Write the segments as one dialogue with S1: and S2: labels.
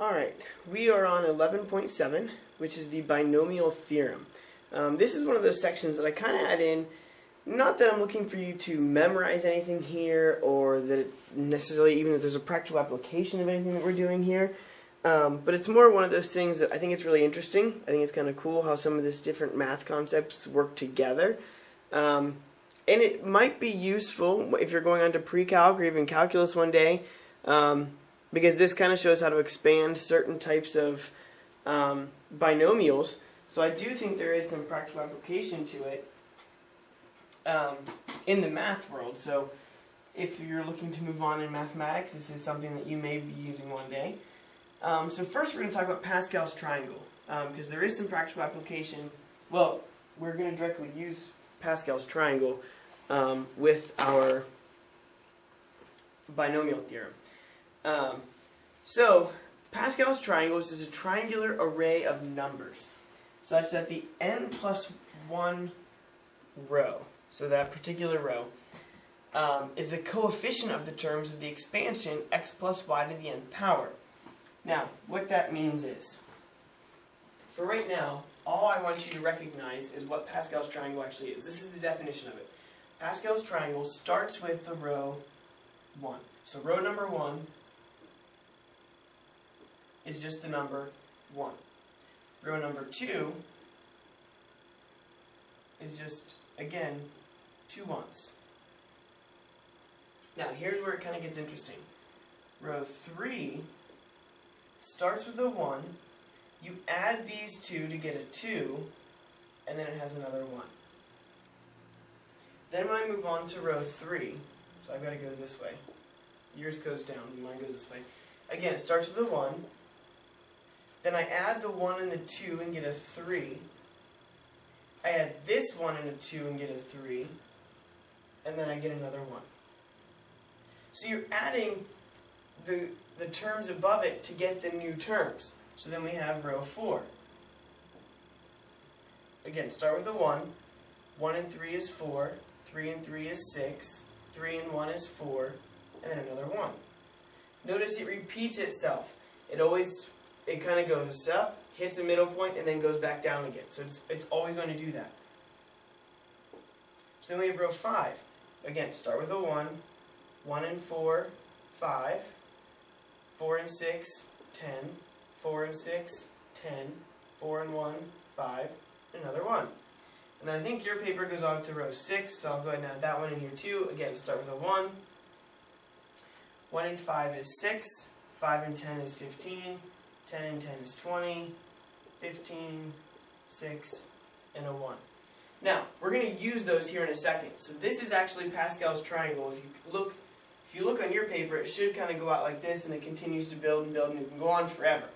S1: Alright, we are on 11.7, which is the binomial theorem. This is one of those sections that I kind of add in, not that I'm looking for you to memorize anything here, or that it necessarily even that there's a practical application of anything that we're doing here, but it's more one of those things that I think it's really interesting. I think it's kind of cool how some of these different math concepts work together. And it might be useful if you're going on to pre-calc or even calculus one day, because this kind of shows how to expand certain types of binomials. So I do think there is some practical application to it in the math world. So if you're looking to move on in mathematics, this is something that you may be using one day. So first we're going to talk about Pascal's triangle, because there is some practical application. Well, we're going to directly use Pascal's triangle with our binomial theorem. So Pascal's triangle is a triangular array of numbers such that the n plus 1 row, so that particular row, is the coefficient of the terms of the expansion x plus y to the n power. Now, what that means is, for right now, all I want you to recognize is what Pascal's triangle actually is. This is the definition of it. Pascal's triangle starts with the row 1. So row number 1 is just the number 1. Row number 2 is just, again, 2 ones. Now, here's where it kind of gets interesting. Row 3 starts with a 1. You add these two to get a 2, and then it has another 1. Then when I move on to row 3, so I've got to go this way. Yours goes down, mine goes this way. Again, it starts with a 1. Then I add the 1 and the 2 and get a 3. I add this 1 and a 2 and get a 3. And then I get another 1. So you're adding the terms above it to get the new terms. So then we have row 4. Again, start with a 1. 1 and 3 is 4. 3 and 3 is 6. 3 and 1 is 4. And then another 1. Notice it repeats itself. It kind of goes up, hits a middle point, and then goes back down again. So it's always going to do that. So then we have row 5. Again, start with a 1. 1 and 4, 5. 4 and 6, 10. 4 and 6, 10. 4 and 1, 5. Another 1. And then I think your paper goes on to row 6, so I'll go ahead and add that one in here too. Again, start with a 1. 1 and 5 is 6. 5 and 10 is 15. 10 and 10 is 20. 15, 6, and a 1. Now, we're going to use those here in a second. So this is actually Pascal's triangle. If you look on your paper, it should kind of go out like this, and it continues to build and build, and it can go on forever.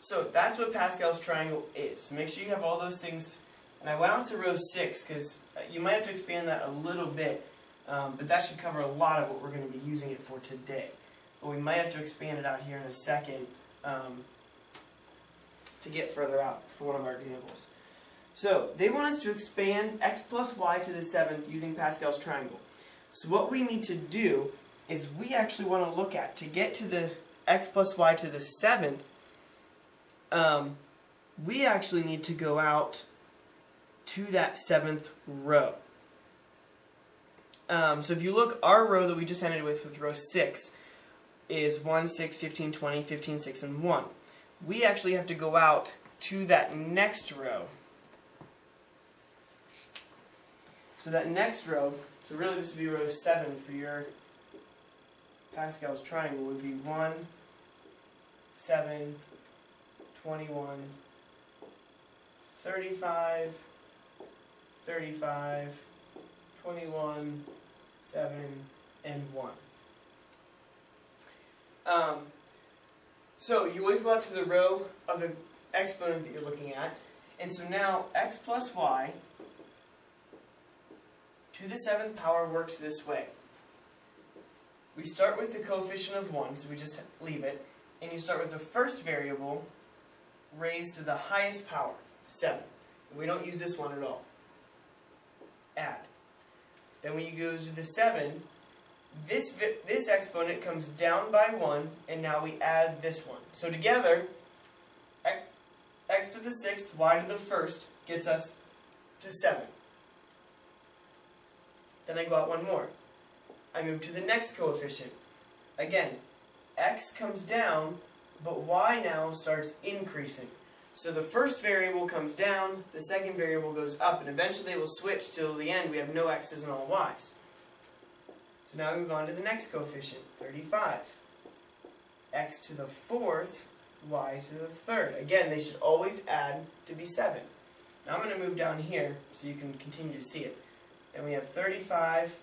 S1: So that's what Pascal's triangle is. So make sure you have all those things. And I went on to row 6, because you might have to expand that a little bit, but that should cover a lot of what we're going to be using it for today. But we might have to expand it out here in a second to get further out for one of our examples. So they want us to expand x plus y to the 7th using Pascal's triangle. So what we need to do is we actually want to look at, to get to the x plus y to the 7th, we actually need to go out to that 7th row. So if you look, our row that we just ended with row 6, is 1, 6, 15, 20, 15, 6, and 1. We actually have to go out to that next row. So that next row, so really this would be row 7 for your Pascal's triangle, would be 1, 7, 21, 35, 35, 21, 7, and 1. So you always go out to the row of the exponent that you're looking at. And so now x plus y to the 7th power works this way. We start with the coefficient of 1, so we just leave it. And you start with the first variable raised to the highest power, 7. We don't use this one at all. Add. Then when you go to the 7, this exponent comes down by 1, and now we add this one. So together, x to the 6th, y to the 1st gets us to 7. Then I go out one more. I move to the next coefficient. Again, x comes down, but y now starts increasing. So the first variable comes down, the second variable goes up, and eventually they will switch till the end we have no x's and all y's. So now we move on to the next coefficient, 35. X to the 4th, y to the 3rd. Again, they should always add to be 7. Now I'm going to move down here so you can continue to see it. Then we have 35,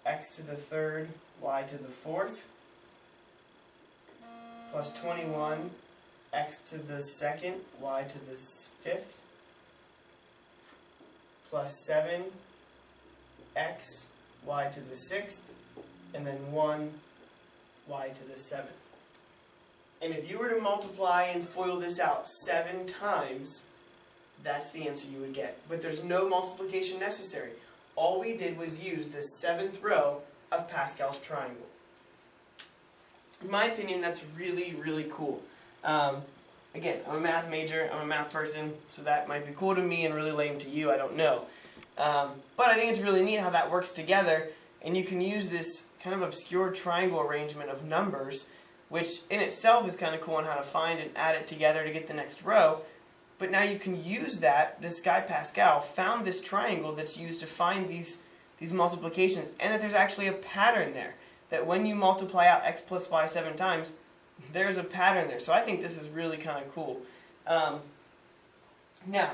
S1: x to the 3rd, y to the 4th, plus 21, x to the 2nd, y to the 5th, plus 7, x, y to the 6th, and then 1, y to the 7th. And if you were to multiply and FOIL this out 7 times, that's the answer you would get. But there's no multiplication necessary. All we did was use the 7th row of Pascal's triangle. In my opinion, that's really, really cool. Again, I'm a math major, I'm a math person, so that might be cool to me and really lame to you, I don't know. But I think it's really neat how that works together, and you can use this kind of obscure triangle arrangement of numbers, which in itself is kind of cool on how to find and add it together to get the next row. But now you can use that. This guy Pascal found this triangle that's used to find these multiplications, and that there's actually a pattern there. That when you multiply out x plus y 7 times, there's a pattern there. So I think this is really kind of cool. Now,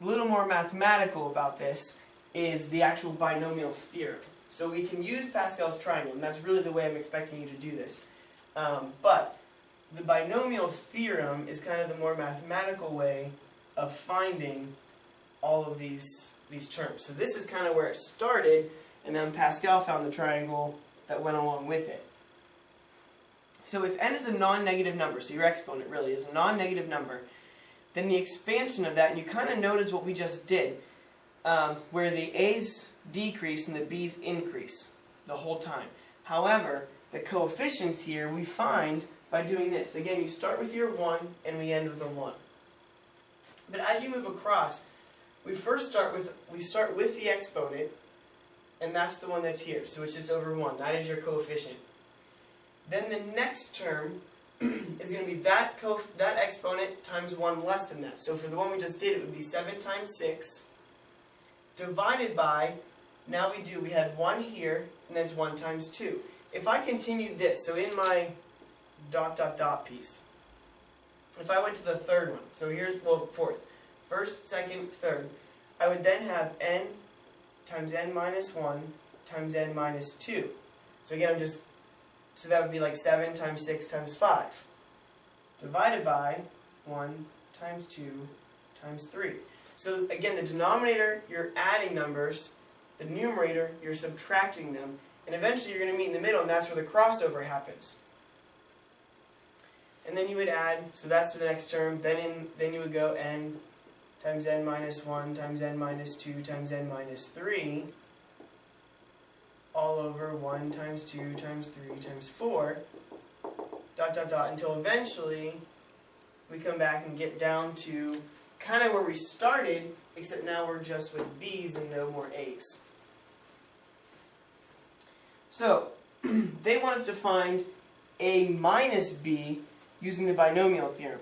S1: a little more mathematical about this is the actual binomial theorem. So we can use Pascal's triangle, and that's really the way I'm expecting you to do this. But the binomial theorem is kind of the more mathematical way of finding all of these terms. So this is kind of where it started, and then Pascal found the triangle that went along with it. So if n is a non-negative number, so your exponent really is a non-negative number, then the expansion of that, and you kind of notice what we just did, where the a's decrease and the b's increase the whole time. However, the coefficients here we find by doing this. Again, you start with your 1 and we end with a 1. But as you move across, we start with the exponent, and that's the one that's here. So it's just over 1. That is your coefficient. Then the next term is going to be that exponent times 1 less than that. So for the one we just did, it would be 7 times 6 divided by, now we had 1 here, and that's 1 times 2. If I continued this, so in my ... piece, if I went to the third one, so here's, fourth, first, second, third, I would then have n times n minus 1 times n minus 2. So again, so that would be like 7 times 6 times 5, divided by 1 times 2 times 3. So again, the denominator, you're adding numbers, the numerator, you're subtracting them, and eventually you're going to meet in the middle, and that's where the crossover happens. And then you would add, so that's the next term, then you would go n times n minus 1 times n minus 2 times n minus 3, all over 1 times 2 times 3 times 4, ... until eventually we come back and get down to kind of where we started, except now we're just with b's and no more a's. So, they want us to find a minus b using the binomial theorem.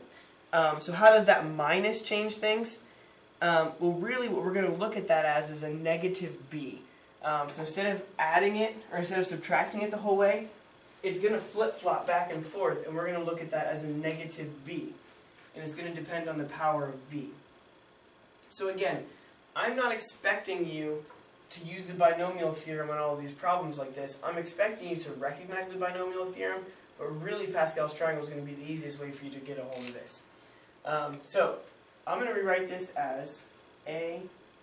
S1: So how does that minus change things? Well, really what we're going to look at that as is a negative b. So instead of adding it, or instead of subtracting it the whole way, it's going to flip-flop back and forth, and we're going to look at that as a negative b. And it's going to depend on the power of b. So again, I'm not expecting you to use the binomial theorem on all of these problems like this. I'm expecting you to recognize the binomial theorem, but really Pascal's triangle is going to be the easiest way for you to get a hold of this. So I'm going to rewrite this as a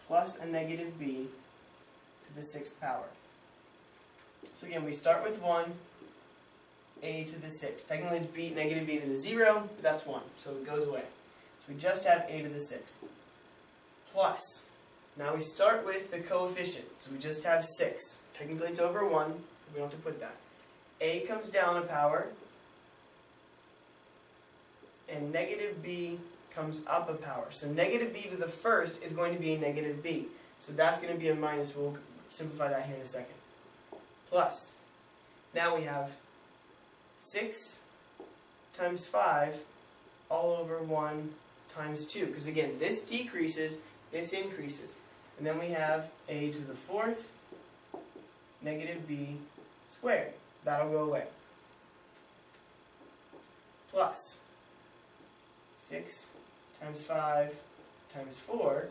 S1: plus a negative b to the 6th power. So again, we start with 1, a to the 6th. Technically it's b, negative b to the 0, but that's 1, so it goes away. So we just have a to the 6th. Plus, Now we start with the coefficient. So we just have 6. Technically it's over 1. We don't have to put that. A comes down a power, and negative b comes up a power. So negative b to the first is going to be a negative b. So that's going to be a minus. We'll simplify that here in a second. Plus, now we have 6 times 5 all over 1 times 2. Because again, this decreases, this increases. And then we have a to the fourth negative b squared. That'll go away. Plus 6 times 5 times 4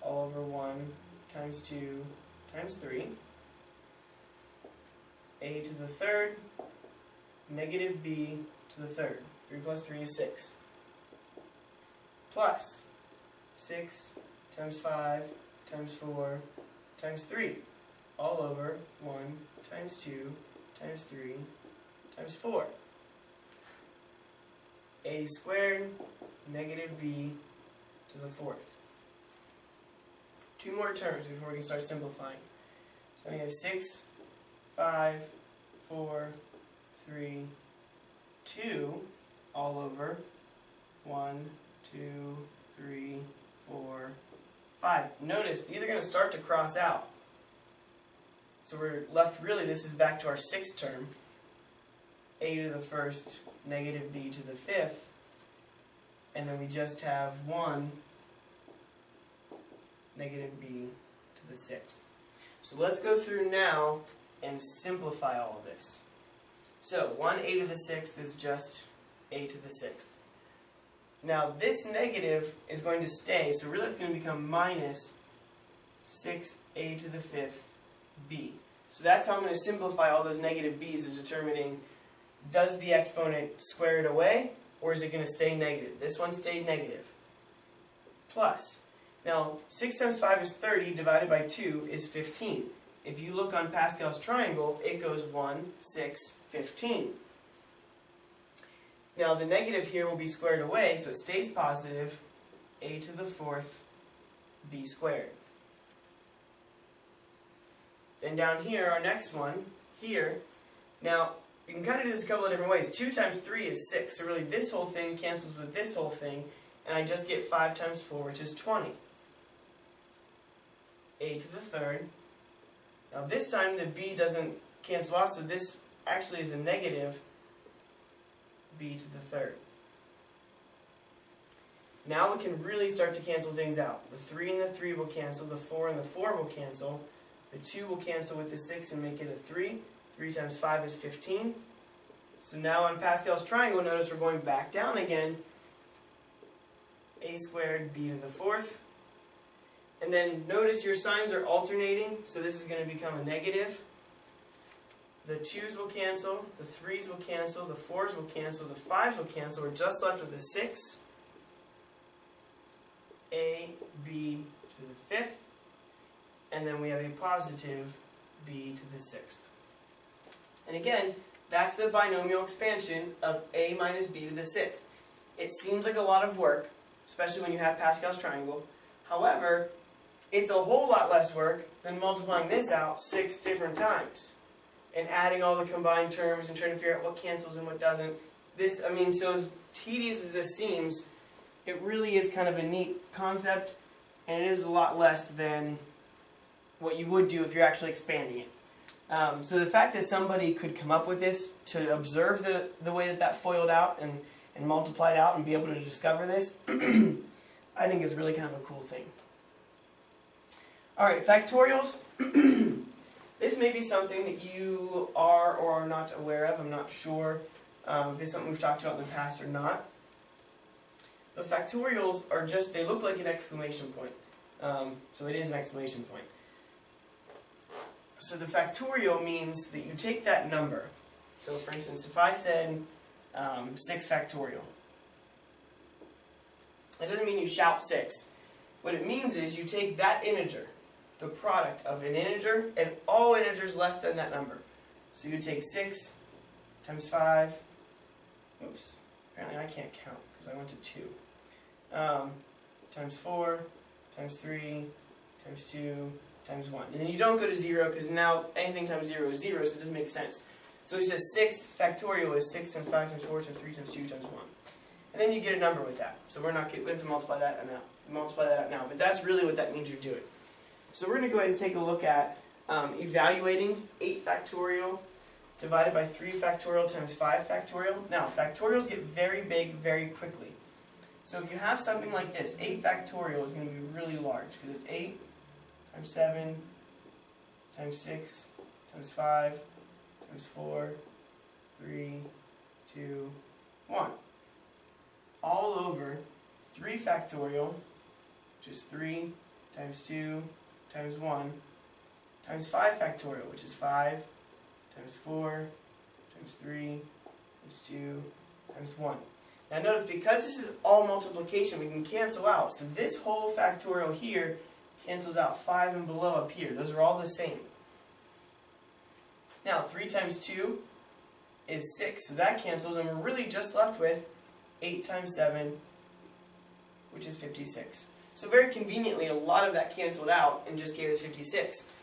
S1: all over 1 times 2 times 3. A to the third negative b to the third. 3 plus 3 is 6. Plus 6 times 5 times 4 times 3 all over 1 times 2 times 3 times 4. A squared negative b to the fourth. 2 more terms before we can start simplifying. So now you have 6, 5, 4, 3, 2 all over 1, 2, 3, 4, 5. Notice these are going to start to cross out. So we're left, really, this is back to our 6th term. A to the first, negative b to the fifth. And then we just have 1, negative b to the sixth. So let's go through now and simplify all of this. So 1a to the sixth is just a to the sixth. Now this negative is going to stay, so really it's going to become minus 6a to the fifth b. So that's how I'm going to simplify all those negative b's, is determining, does the exponent square it away, or is it going to stay negative? This one stayed negative. Plus, now 6 times 5 is 30, divided by 2 is 15. If you look on Pascal's triangle, it goes 1, 6, 15. Now the negative here will be squared away, so it stays positive, a to the fourth b squared. Then down here, our next one, here, now you can kind of do this a couple of different ways. 2 times 3 is 6, so really this whole thing cancels with this whole thing, and I just get 5 times 4, which is 20. A to the third. Now this time the b doesn't cancel off, so this actually is a negative b to the third. Now we can really start to cancel things out. The 3 and the 3 will cancel, the 4 and the 4 will cancel, the 2 will cancel with the 6 and make it a 3. 3 times 5 is 15. So now on Pascal's triangle, notice we're going back down again. A squared b to the fourth. And then notice your signs are alternating, so this is going to become a negative. The 2's will cancel, the 3's will cancel, the 4's will cancel, the 5's will cancel. We're just left with the 6. A, b to the fifth. And then we have a positive b to the sixth. And again, that's the binomial expansion of a minus b to the sixth. It seems like a lot of work, especially when you have Pascal's triangle. However, it's a whole lot less work than multiplying this out 6 different times and adding all the combined terms and trying to figure out what cancels and what doesn't. This, I mean, so as tedious as this seems, it really is kind of a neat concept, and it is a lot less than what you would do if you're actually expanding it. So the fact that somebody could come up with this to observe the way that that foiled out and multiplied out and be able to discover this, I think is really kind of a cool thing. Alright, factorials. This may be something that you are or are not aware of. I'm not sure if it's something we've talked about in the past or not. The factorials are just, they look like an exclamation point. So it is an exclamation point. So the factorial means that you take that number. So for instance, if I said 6 factorial, it doesn't mean you shout 6. What it means is you take that integer, the product of an integer, and all integers less than that number. So you take 6 times 5, oops, apparently I can't count because I went to 2, times 4, times 3, times 2 times 1. And then you don't go to 0 because now anything times 0 is 0, so it doesn't make sense. So it says 6 factorial is 6 times 5 times 4 times 3 times 2 times 1. And then you get a number with that. So we have to multiply that out now. But that's really what that means you're doing. So we're going to go ahead and take a look at evaluating 8 factorial divided by 3 factorial times 5 factorial. Now, factorials get very big very quickly. So if you have something like this, 8 factorial is going to be really large because it's 8 times 7 times 6 times 5 times 4, 3, 2, 1. All over 3 factorial, which is 3 times 2 times 1, times 5 factorial, which is 5 times 4 times 3 times 2 times 1. Now notice, because this is all multiplication, we can cancel out. So this whole factorial here cancels out 5 and below up here. Those are all the same. Now 3 times 2 is 6, so that cancels, and we're really just left with 8 times 7, which is 56. So very conveniently, a lot of that canceled out and just gave us 56.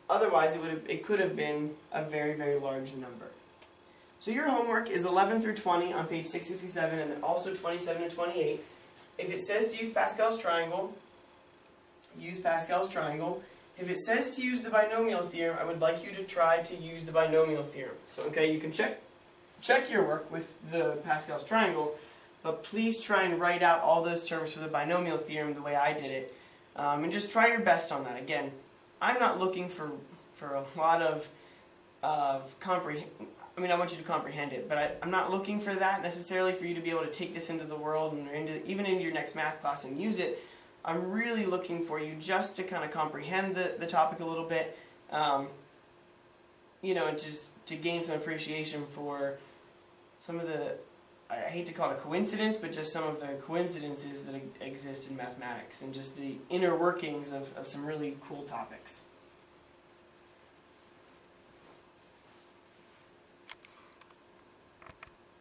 S1: Otherwise, it could have been a very, very large number. So your homework is 11 through 20 on page 667, and then also 27 and 28. If it says to use Pascal's triangle, use Pascal's triangle. If it says to use the binomial theorem, I would like you to try to use the binomial theorem. So, okay, you can check your work with the Pascal's triangle, but please try and write out all those terms for the binomial theorem the way I did it, and just try your best on that. Again, I'm not looking for a lot of comprehend. I mean, I want you to comprehend it, but I'm not looking for that necessarily for you to be able to take this into the world and even into your next math class and use it. I'm really looking for you just to kind of comprehend the topic a little bit, you know, and just to gain some appreciation for some of the, I hate to call it a coincidence, but just some of the coincidences that exist in mathematics and just the inner workings of some really cool topics.